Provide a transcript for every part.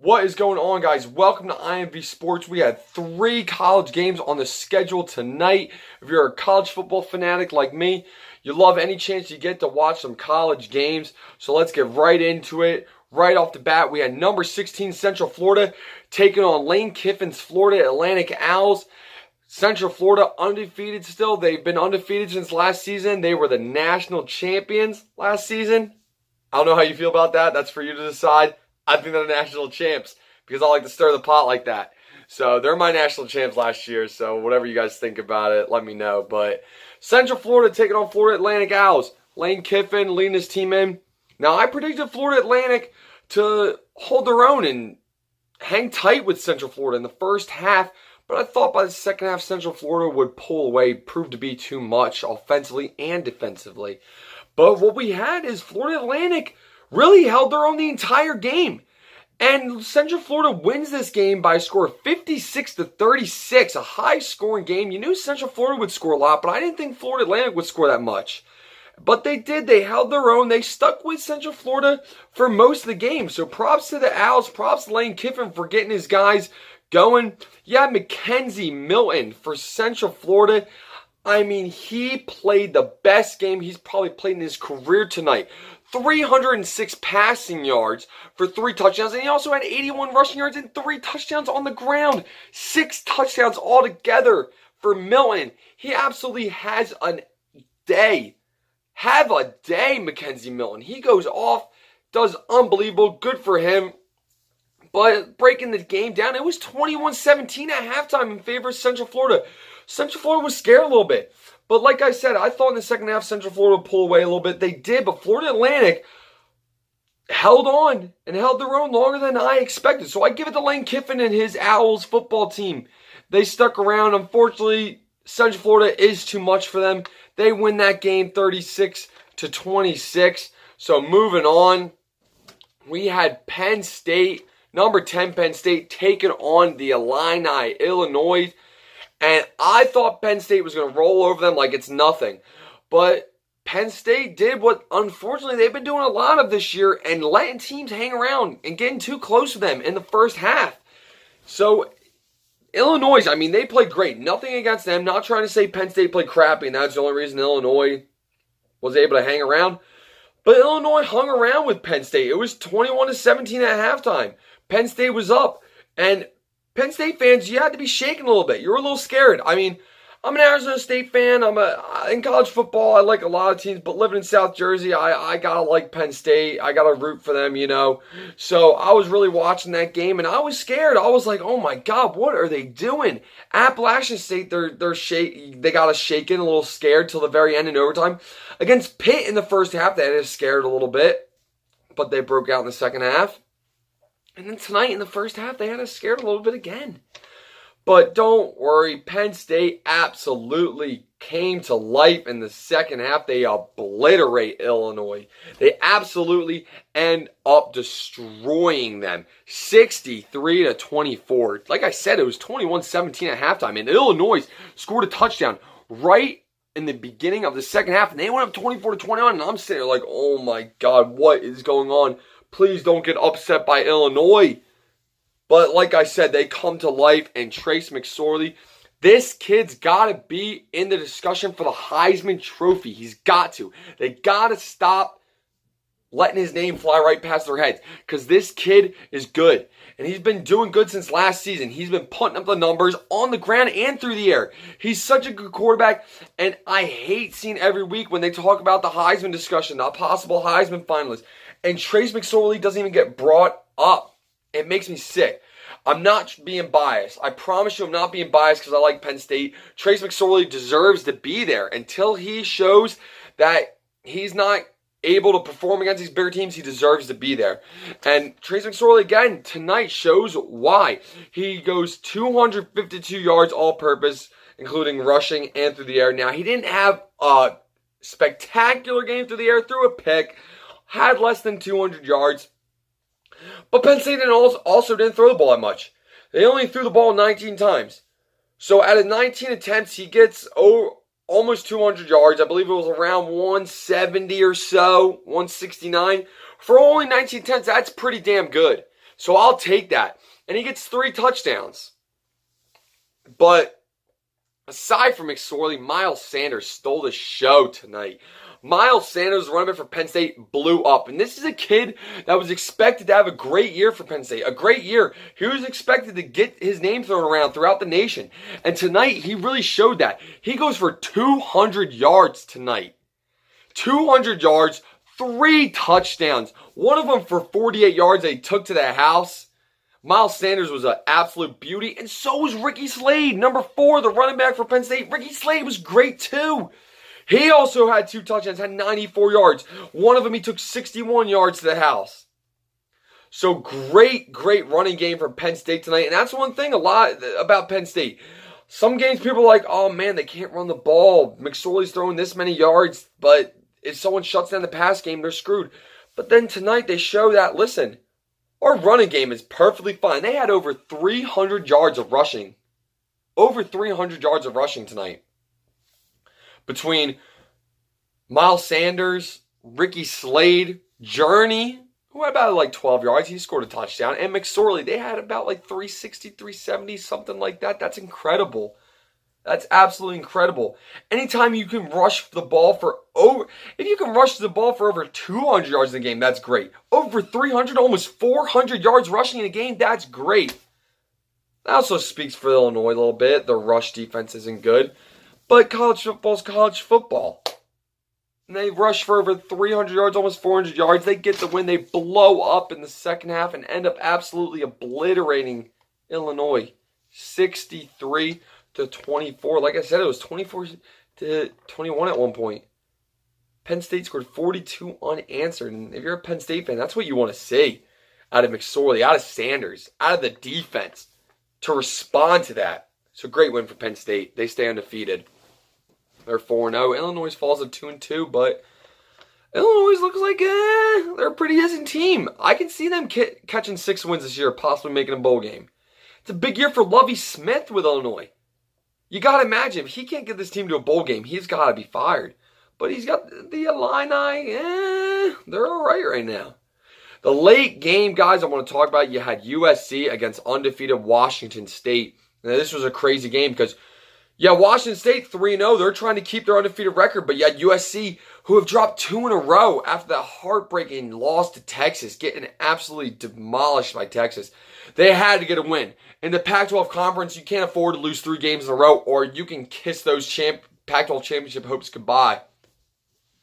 What is going on, guys? Welcome to IMV Sports. We had 3 college games on the schedule tonight. If you're a college football fanatic like me, you love any chance you get to watch some college games. So let's get right into it. Right off the bat, we had number 16 Central Florida taking on Lane Kiffin's Florida Atlantic Owls. Central Florida undefeated still. They've been undefeated since last season. They were the national champions last season. I don't know how you feel about that. That's for you to decide. I think they're national champs because I like to stir the pot like that. So they're my national champs last year. So whatever you guys think about it, let me know. But Central Florida taking on Florida Atlantic Owls. Lane Kiffin leading his team in. Now I predicted Florida Atlantic to hold their own and hang tight with Central Florida in the first half. But I thought by the second half Central Florida would pull away. Proved to be too much offensively and defensively. But what we had is Florida Atlantic really held their own the entire game. And Central Florida wins this game by a score of 56-36, a high-scoring game. You knew Central Florida would score a lot, but I didn't think Florida Atlantic would score that much. But they did. They held their own. They stuck with Central Florida for most of the game. So props to the Owls. Props to Lane Kiffin for getting his guys going. Yeah, Mackenzie Milton for Central Florida. I mean, he played the best game he's probably played in his career tonight. 306 passing yards for 3 touchdowns. And he also had 81 rushing yards and 3 touchdowns on the ground. 6 touchdowns altogether for Milton. He absolutely has a day. Have a day, Mackenzie Milton. He goes off, does unbelievable. Good for him. But breaking the game down, it was 21-17 at halftime in favor of Central Florida. Central Florida was scared a little bit. But like I said, I thought in the second half Central Florida would pull away a little bit. They did, but Florida Atlantic held on and held their own longer than I expected. So I give it to Lane Kiffin and his Owls football team. They stuck around. Unfortunately, Central Florida is too much for them. They win that game 36-26. So moving on, we had Penn State, number 10 Penn State, taking on the Illini, Illinois. And I thought Penn State was going to roll over them like it's nothing. But Penn State did what, unfortunately, they've been doing a lot of this year and letting teams hang around and getting too close to them in the first half. So, Illinois, I mean, they played great. Nothing against them. Not trying to say Penn State played crappy, and that's the only reason Illinois was able to hang around. But Illinois hung around with Penn State. It was 21-17 at halftime. Penn State was up. And Penn State fans, you had to be shaking a little bit. You were a little scared. I mean, I'm an Arizona State fan. In college football, I like a lot of teams, but living in South Jersey, I gotta like Penn State. I gotta root for them, you know. So I was really watching that game, and I was scared. I was like, oh my God, what are they doing? Appalachian State, they got us shaken, a little scared till the very end in overtime. Against Pitt in the first half, they had us scared a little bit, but they broke out in the second half. And then tonight in the first half, they had us scared a little bit again. But don't worry, Penn State absolutely came to life in the second half. They obliterate Illinois. They absolutely end up destroying them. 63-24. Like I said, it was 21-17 at halftime. And Illinois scored a touchdown right in the beginning of the second half. And they went up 24-21. And I'm sitting there like, oh my God, what is going on? Please don't get upset by Illinois. But like I said, they come to life. And Trace Mcsorley, this kid's got to be in the discussion for the Heisman Trophy. He's got to. They got to stop letting his name fly right past their heads. Because this kid is good. And he's been doing good since last season. He's been putting up the numbers on the ground and through the air. He's such a good quarterback. And I hate seeing every week when they talk about the Heisman discussion, the possible Heisman finalists. And Trace Mcsorley doesn't even get brought up. It makes me sick. I'm not being biased. I promise you I'm not being biased because I like Penn State. Trace Mcsorley deserves to be there. Until he shows that he's not able to perform against these bigger teams, he deserves to be there. And Trace Mcsorley, again, tonight shows why. He goes 252 yards all-purpose, including rushing and through the air. Now, he didn't have a spectacular game through the air, threw a pick, had less than 200 yards. But Penn State also didn't throw the ball that much. They only threw the ball 19 times. So out of 19 attempts, he gets almost 200 yards. I believe it was around 170 or so, 169. For only 19 attempts, that's pretty damn good. So I'll take that. And he gets 3 touchdowns. But aside from McSorley, Miles Sanders stole the show tonight. Miles Sanders, running back for Penn State, blew up. And this is a kid that was expected to have a great year for Penn State. A great year. He was expected to get his name thrown around throughout the nation. And tonight, he really showed that. He goes for 200 yards tonight. 200 yards, 3 touchdowns. One of them for 48 yards that he took to the house. Miles Sanders was an absolute beauty. And so was Ricky Slade, number 4, the running back for Penn State. Ricky Slade was great too. He also had 2 touchdowns, had 94 yards. One of them, he took 61 yards to the house. So great running game for Penn State tonight. And that's one thing a lot about Penn State. Some games people are like, oh man, they can't run the ball. McSorley's throwing this many yards, but if someone shuts down the pass game, they're screwed. But then tonight they show that, listen, our running game is perfectly fine. They had over 300 yards of rushing. Over 300 yards of rushing tonight. Between Miles Sanders, Ricky Slade, Journey, who had about like 12 yards. He scored a touchdown. And McSorley, they had about like 360, 370, something like that. That's incredible. That's absolutely incredible. Anytime you can rush the ball for if you can rush the ball for over 200 yards in a game, that's great. Over 300, almost 400 yards rushing in a game, that's great. That also speaks for Illinois a little bit. The rush defense isn't good. But college football's college football. And they rush for over 300 yards, almost 400 yards. They get the win. They blow up in the second half and end up absolutely obliterating Illinois. 63-24. Like I said, it was 24-21 at one point. Penn State scored 42 unanswered. And if you're a Penn State fan, that's what you want to see out of McSorley, out of Sanders, out of the defense to respond to that. So great win for Penn State. They stay undefeated. They're 4-0. Illinois falls at 2-2, but Illinois looks like they're a pretty decent team. I can see them catching 6 wins this year, possibly making a bowl game. It's a big year for Lovie Smith with Illinois. You got to imagine, if he can't get this team to a bowl game, he's got to be fired. But he's got the Illini, they're all right now. The late game, guys, I want to talk about, you had USC against undefeated Washington State. Now, this was a crazy game because, yeah, Washington State 3-0. They're trying to keep their undefeated record. But you had USC, who have dropped 2 in a row after that heartbreaking loss to Texas, getting absolutely demolished by Texas. They had to get a win. In the Pac-12 conference, you can't afford to lose 3 games in a row, or you can kiss those Pac-12 championship hopes goodbye.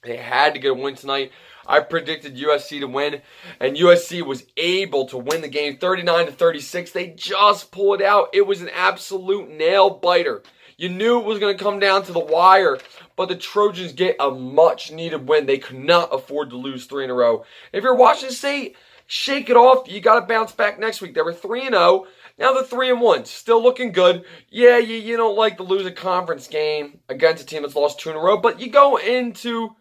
They had to get a win tonight. I predicted USC to win, and USC was able to win the game 39-36. They just pulled it out. It was an absolute nail-biter. You knew it was going to come down to the wire, but the Trojans get a much-needed win. They could not afford to lose 3 in a row. If you're Washington State, shake it off. You got to bounce back next week. They were 3-0. Now they're 3-1. Still looking good. Yeah, you don't like to lose a conference game against a team that's lost 2 in a row, but you go into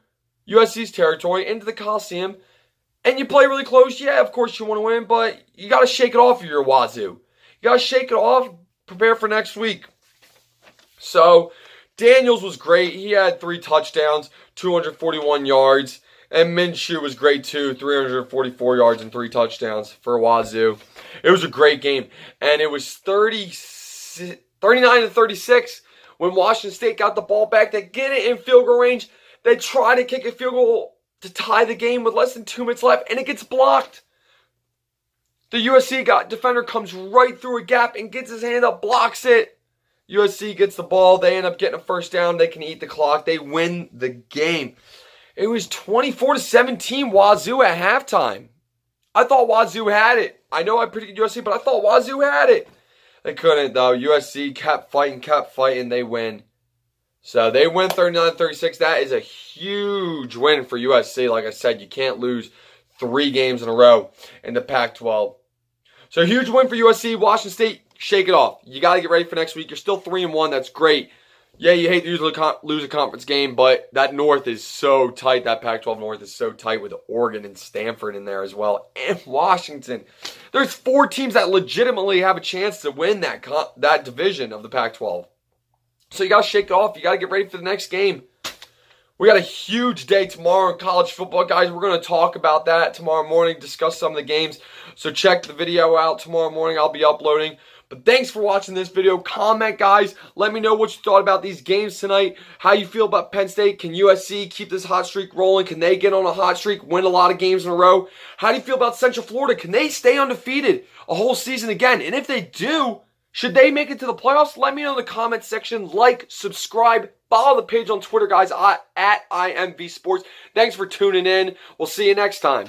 USC's territory, into the Coliseum, and you play really close. Yeah, of course you want to win, but you got to shake it off if you're Wazoo. You got to shake it off, prepare for next week. So, Daniels was great. He had 3 touchdowns, 241 yards, and Minshew was great too, 344 yards and 3 touchdowns for Wazoo. It was a great game, and it was 39-36 when Washington State got the ball back. They get it in field goal range. They try to kick a field goal to tie the game with less than 2 minutes left, and it gets blocked. The USC defender comes right through a gap and gets his hand up, blocks it. USC gets the ball. They end up getting a first down. They can eat the clock. They win the game. It was 24-17 Wazoo at halftime. I thought Wazoo had it. I know I predicted USC, but I thought Wazoo had it. They couldn't, though. USC kept fighting. They win. So they win 39-36. That is a huge win for USC. Like I said, you can't lose 3 games in a row in the Pac-12. So huge win for USC. Washington State, shake it off. You got to get ready for next week. You're still 3-1. That's great. Yeah, you hate to lose a conference game, but that North is so tight. That Pac-12 North is so tight with Oregon and Stanford in there as well. And Washington. There's 4 teams that legitimately have a chance to win that division of the Pac-12. So you got to shake it off. You got to get ready for the next game. We got a huge day tomorrow in college football, guys. We're going to talk about that tomorrow morning, discuss some of the games. So check the video out tomorrow morning. I'll be uploading. But thanks for watching this video. Comment, guys. Let me know what you thought about these games tonight. How you feel about Penn State. Can USC keep this hot streak rolling? Can they get on a hot streak, win a lot of games in a row? How do you feel about Central Florida? Can they stay undefeated a whole season again? And if they do, should they make it to the playoffs? Let me know in the comment section. Like, subscribe, follow the page on Twitter, guys, at IMV Sports. Thanks for tuning in. We'll see you next time.